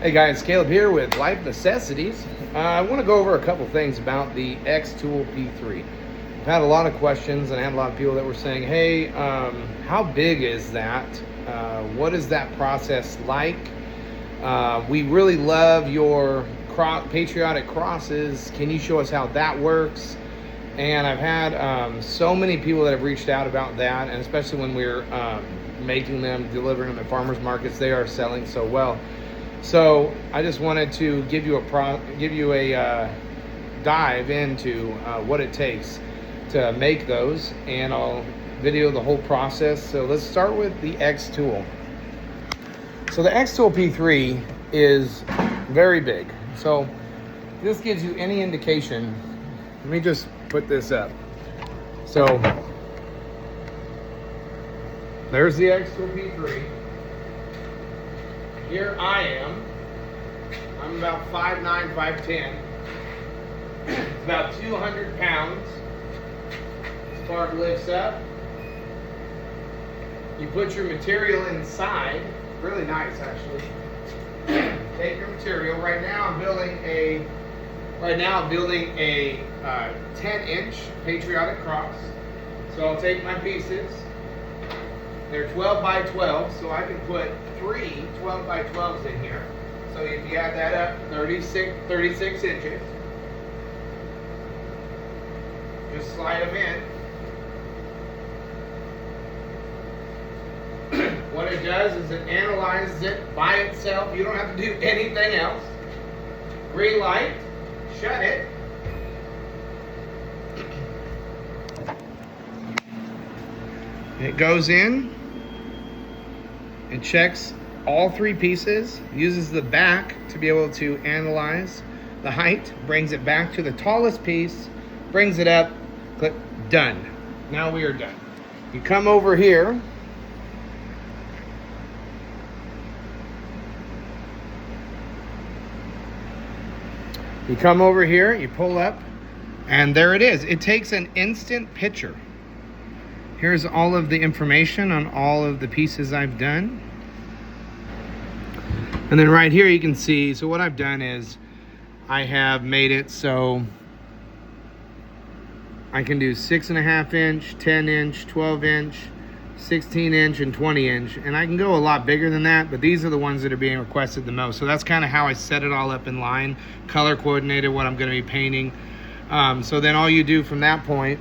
Hey guys, Caleb here with Life Necessities. I want to go over a couple things about the Xtool P3. I've had a lot of questions and I had a lot of people that were saying, hey, how big is that? What is that process like? We really love your patriotic crosses. Can you show us how that works? And I've had so many people that have reached out about that, and especially when we're making them, delivering them at farmers markets, they are selling so well. So I just wanted to give you a dive into what it takes to make those, and I'll video the whole process. So let's start with the Xtool. So the Xtool P3 is very big. So this gives you any indication. Let me just put this up. So there's the Xtool P3. Here I am. I'm about 5'9", 5'10". It's about 200 pounds. This part lifts up. You put your material inside. Really nice, actually. Take your material. Right now I'm building a 10-inch patriotic cross. So I'll take my pieces. They're 12 by 12, so I can put 3 12 by 12s in here. So if you add that up, 36 inches. Just slide them in. What it does is it analyzes it by itself. You don't have to do anything else. Green light, shut it. It goes in. It checks all 3 pieces, uses the back to be able to analyze the height, brings it back to the tallest piece, brings it up, click, done. Now we are done. You come over here. You come over here, you pull up, and there it is. It takes an instant picture. Here's all of the information on all of the pieces I've done. And then right here you can see, so what I've done is I have made it so I can do 6.5 inch, 10 inch, 12 inch, 16 inch, and 20 inch. And I can go a lot bigger than that, but these are the ones that are being requested the most. So that's kind of how I set it all up in line, color coordinated what I'm gonna be painting. So then all you do from that point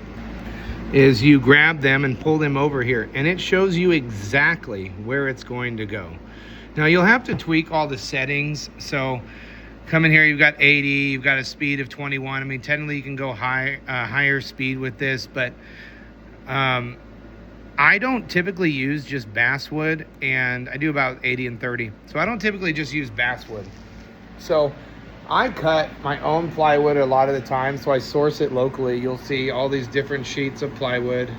is you grab them and pull them over here, and it shows you exactly where it's going to go. Now you'll have to tweak all the settings. So come in here, you've got 80, you've got a speed of 21. I mean, technically you can go higher speed with this, but I don't typically use just basswood, and I do about 80 and 30. So I don't typically just use basswood. So I cut my own plywood a lot of the time, so I source it locally. You'll see all these different sheets of plywood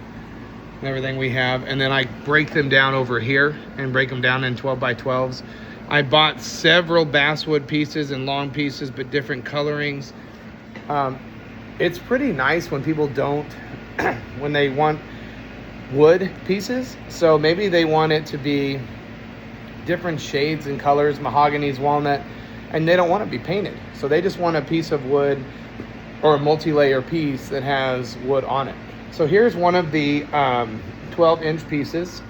and everything we have, and then I break them down over here and break them down in 12 by 12s. I bought several basswood pieces and long pieces, but different colorings. It's pretty nice when people don't, when they want wood pieces. So maybe they want it to be different shades and colors, mahoganies, walnut, and they don't want to be painted. So they just want a piece of wood or a multi-layer piece that has wood on it. So here's one of the 12-inch pieces.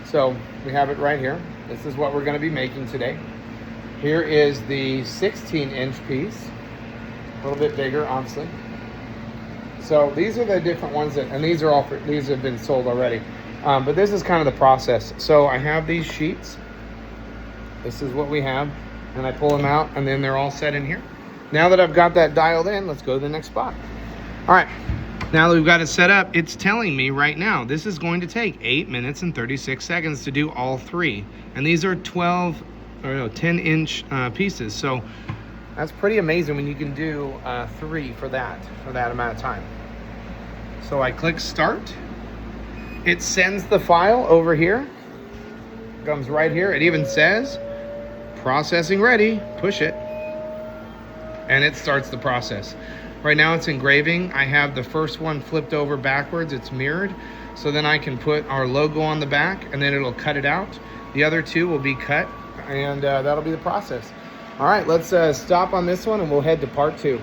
So we have it right here. This is what we're going to be making today. Here is the 16-inch piece. A little bit bigger, honestly. So these are the different ones that, and these are all, these have been sold already. But this is kind of the process. So I have these sheets. This is what we have. And I pull them out, and then they're all set in here. Now that I've got that dialed in, let's go to the next spot. All right, now that we've got it set up, it's telling me right now, this is going to take 8 minutes and 36 seconds to do all 3. And these are 10-inch pieces. So that's pretty amazing when you can do 3 for that amount of time. So I click start. It sends the file over here. It comes right here. It even says, processing ready, push it, and it starts the process. Right now it's engraving. I have the first one flipped over backwards, it's mirrored, so then I can put our logo on the back and then it'll cut it out. The other 2 will be cut, and that'll be the process. All right, let's stop on this one and we'll head to part 2.